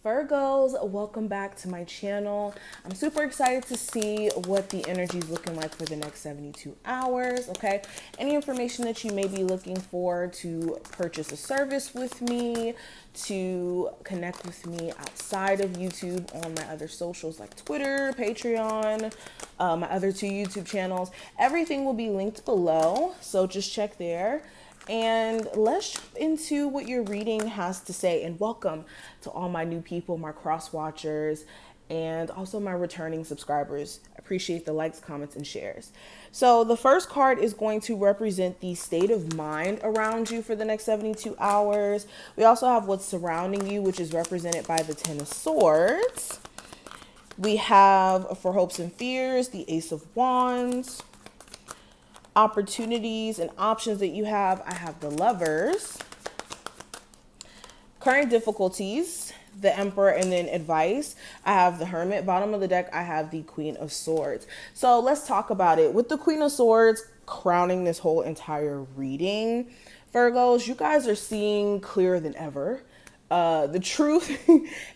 Virgos, welcome back to my channel. I'm super excited to see what the energy is looking like for the next 72 hours, okay? Any information that you may be looking for to purchase a service with me, to connect with me outside of YouTube on my other socials like Twitter, Patreon, my other two YouTube channels, everything will be linked below, so just check there. And let's jump into what your reading has to say. And welcome to all my new people, my cross watchers, and also my returning subscribers. Appreciate the likes, comments, and shares. So the first card is going to represent the state of mind around you for the next 72 hours. We also have what's surrounding you, which is represented by the Ten of Swords. We have for hopes and fears, the Ace of Wands. Opportunities and options that you have, I have the Lovers. Current difficulties, the Emperor, and then advice, I have the Hermit. Bottom of the deck, I have the Queen of Swords. So let's talk about it. With the Queen of Swords crowning this whole entire reading, Virgos, you guys are seeing clearer than ever. The truth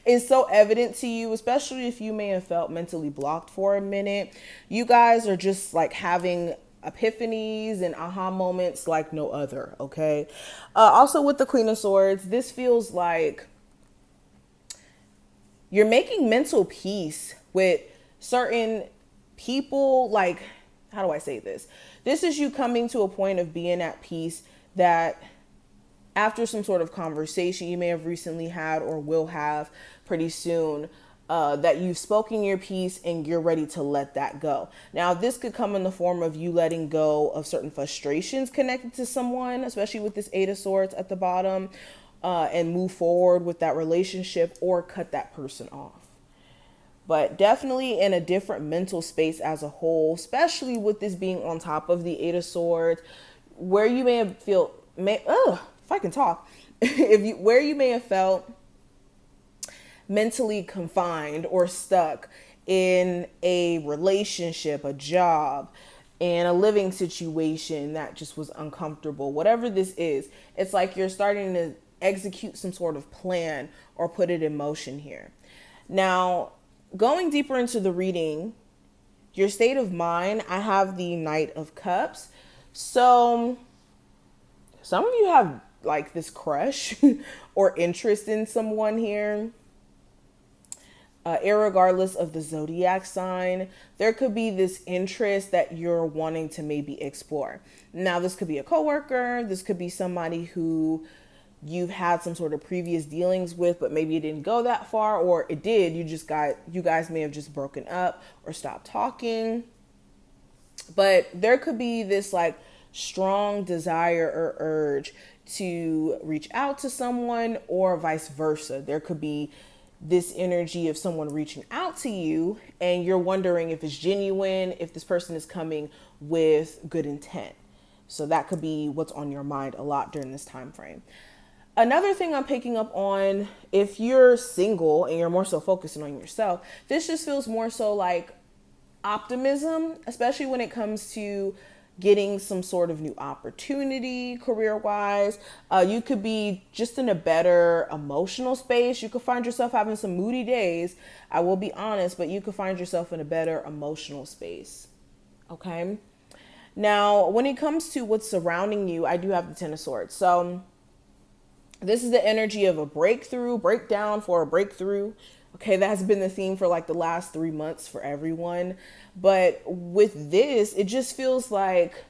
is so evident to you, especially if you may have felt mentally blocked for a minute. You guys are just like having epiphanies and aha moments like no other, okay? Also with the Queen of Swords, this feels like you're making mental peace with certain people. Like, how do I say this? This is you coming to a point of being at peace that after some sort of conversation you may have recently had or will have pretty soon, that you've spoken your piece and you're ready to let that go. Now, this could come in the form of you letting go of certain frustrations connected to someone, especially with this Eight of Swords at the bottom, and move forward with that relationship or cut that person off. But definitely in a different mental space as a whole, especially with this being on top of the Eight of Swords, where you may have if I can talk, where you may have felt mentally confined or stuck in a relationship, a job, and a living situation that just was uncomfortable. Whatever this is, it's like you're starting to execute some sort of plan or put it in motion here. Now, going deeper into the reading, your state of mind, I have the Knight of Cups. So some of you have like this crush or interest in someone here. Irregardless of the zodiac sign, there could be this interest that you're wanting to maybe explore. Now, this could be a coworker, this could be somebody who you've had some sort of previous dealings with, but maybe it didn't go that far, or it did. You guys may have just broken up or stopped talking. But there could be this like strong desire or urge to reach out to someone, or vice versa. There could be this energy of someone reaching out to you and you're wondering if it's genuine, if this person is coming with good intent. So that could be what's on your mind a lot during this time frame. Another thing I'm picking up on, if you're single and you're more so focusing on yourself, this just feels more so like optimism, especially when it comes to getting some sort of new opportunity career-wise. You could be just in a better emotional space. You could find yourself having some moody days, I will be honest, but you could find yourself in a better emotional space, okay? Now, when it comes to what's surrounding you, I do have the Ten of Swords. So this is the energy of a breakdown for a breakthrough. Okay, that has been the theme for like the last 3 months for everyone. But with this, it just feels like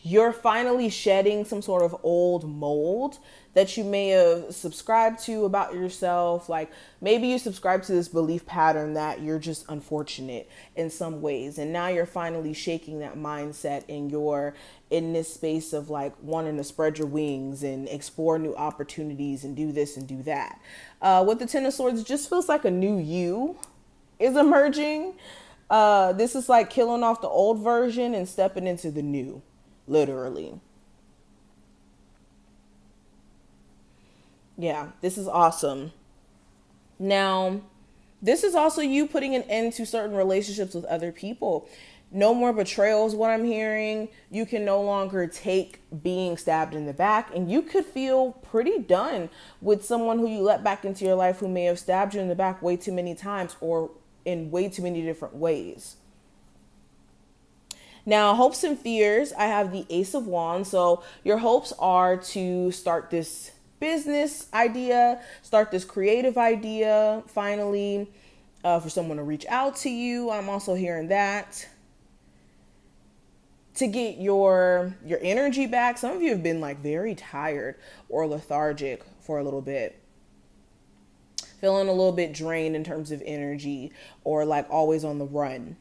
you're finally shedding some sort of old mold that you may have subscribed to about yourself. Like maybe you subscribe to this belief pattern that you're just unfortunate in some ways. And now you're finally shaking that mindset and you're in this space of like wanting to spread your wings and explore new opportunities and do this and do that. With the Ten of Swords, it just feels like a new you is emerging. This is like killing off the old version and stepping into the new, literally. Yeah, this is awesome. Now, this is also you putting an end to certain relationships with other people. No more betrayals, what I'm hearing. You can no longer take being stabbed in the back, and you could feel pretty done with someone who you let back into your life who may have stabbed you in the back way too many times or in way too many different ways. Now, hopes and fears, I have the Ace of Wands. So your hopes are to start this business idea, start this creative idea, finally, for someone to reach out to you. I'm also hearing that. To get your energy back. Some of you have been like very tired or lethargic for a little bit. Feeling a little bit drained in terms of energy or like always on the run.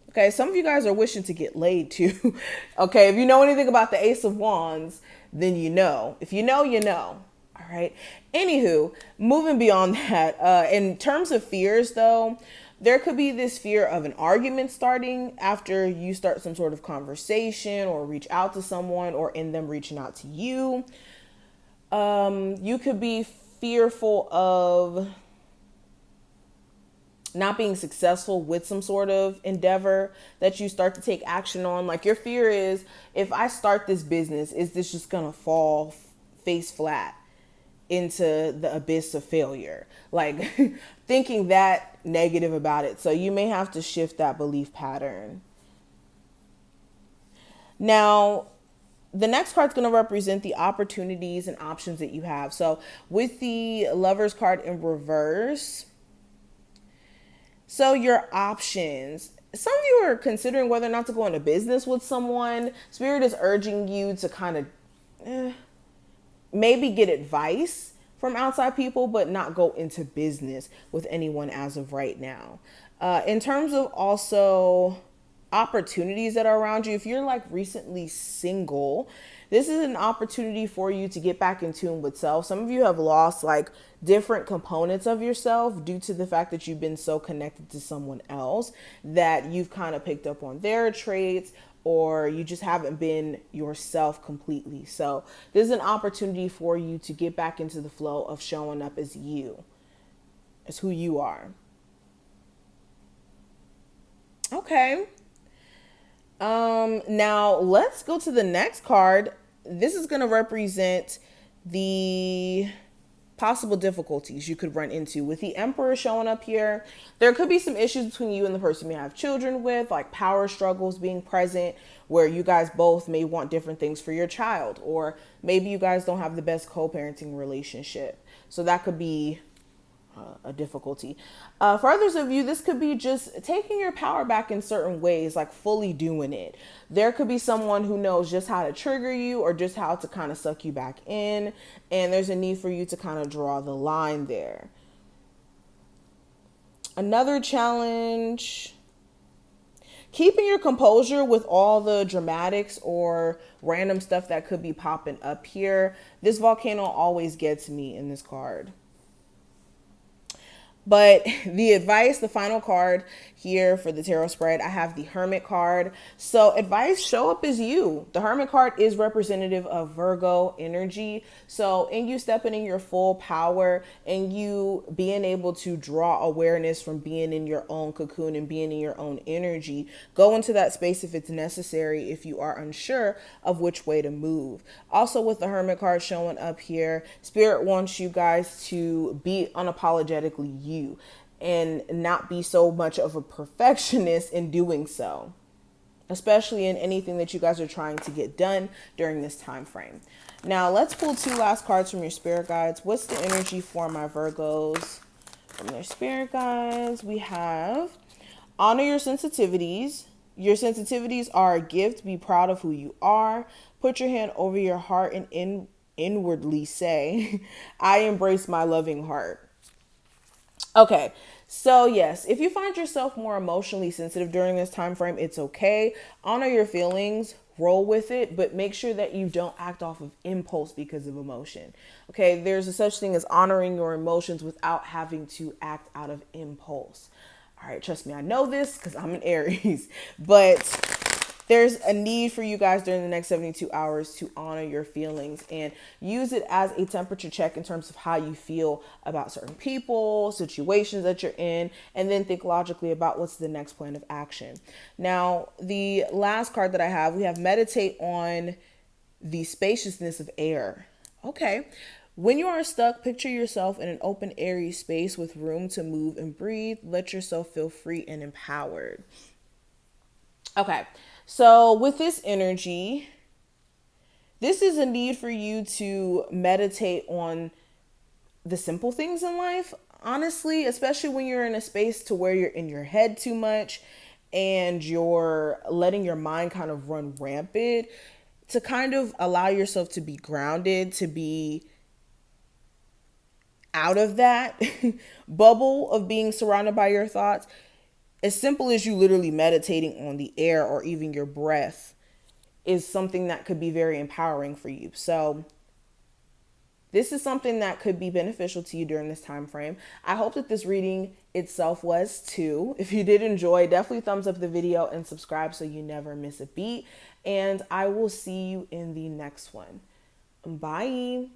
Okay, some of you guys are wishing to get laid too. Okay, if you know anything about the Ace of Wands, then you know. If you know, you know. All right. Anywho, moving beyond that, in terms of fears though, there could be this fear of an argument starting after you start some sort of conversation or reach out to someone or in them reaching out to you. You could be fearful of not being successful with some sort of endeavor that you start to take action on. Like your fear is, if I start this business, is this just going to fall face flat into the abyss of failure? Like thinking that negative about it. So you may have to shift that belief pattern. Now, the next card's going to represent the opportunities and options that you have. So with the Lovers card in reverse, so your options, some of you are considering whether or not to go into business with someone. Spirit is urging you to kind of maybe get advice from outside people, but not go into business with anyone as of right now. In terms of also opportunities that are around you, if you're like recently single, this is an opportunity for you to get back in tune with self. Some of you have lost like different components of yourself due to the fact that you've been so connected to someone else that you've kind of picked up on their traits, or you just haven't been yourself completely. So this is an opportunity for you to get back into the flow of showing up as you, as who you are. Okay. Now let's go to the next card. This is going to represent the possible difficulties you could run into with the Emperor showing up here. There could be some issues between you and the person you have children with, like power struggles being present, where you guys both may want different things for your child, or maybe you guys don't have the best co-parenting relationship. So that could be a difficulty. For others of you, this could be just taking your power back in certain ways, like fully doing it. There could be someone who knows just how to trigger you or just how to kind of suck you back in. And there's a need for you to kind of draw the line there. Another challenge, keeping your composure with all the dramatics or random stuff that could be popping up here. This volcano always gets me in this card. But the advice, the final card here for the tarot spread, I have the Hermit card. So advice, show up as you. The Hermit card is representative of Virgo energy. So in you stepping in your full power and you being able to draw awareness from being in your own cocoon and being in your own energy, go into that space if it's necessary, if you are unsure of which way to move. Also with the Hermit card showing up here, Spirit wants you guys to be unapologetically you and not be so much of a perfectionist in doing so, especially in anything that you guys are trying to get done during this time frame. Now let's pull two last cards from your spirit guides. What's the energy for my Virgos from their spirit guides? We have honor your sensitivities. Your sensitivities are a gift. Be proud of who you are. Put your hand over your heart and inwardly say, I embrace my loving heart. Okay, so yes, if you find yourself more emotionally sensitive during this time frame, it's okay. Honor your feelings, roll with it, but make sure that you don't act off of impulse because of emotion. Okay, there's a such thing as honoring your emotions without having to act out of impulse. All right, trust me, I know this because I'm an Aries, but there's a need for you guys during the next 72 hours to honor your feelings and use it as a temperature check in terms of how you feel about certain people, situations that you're in, and then think logically about what's the next plan of action. Now, the last card that I have, we have meditate on the spaciousness of air. Okay. When you are stuck, picture yourself in an open, airy space with room to move and breathe. Let yourself feel free and empowered. Okay. So with this energy, this is a need for you to meditate on the simple things in life, honestly, especially when you're in a space to where you're in your head too much and you're letting your mind kind of run rampant, to kind of allow yourself to be grounded, to be out of that bubble of being surrounded by your thoughts. As simple as you literally meditating on the air or even your breath is something that could be very empowering for you. So this is something that could be beneficial to you during this time frame. I hope that this reading itself was too. If you did enjoy, definitely thumbs up the video and subscribe so you never miss a beat. And I will see you in the next one. Bye.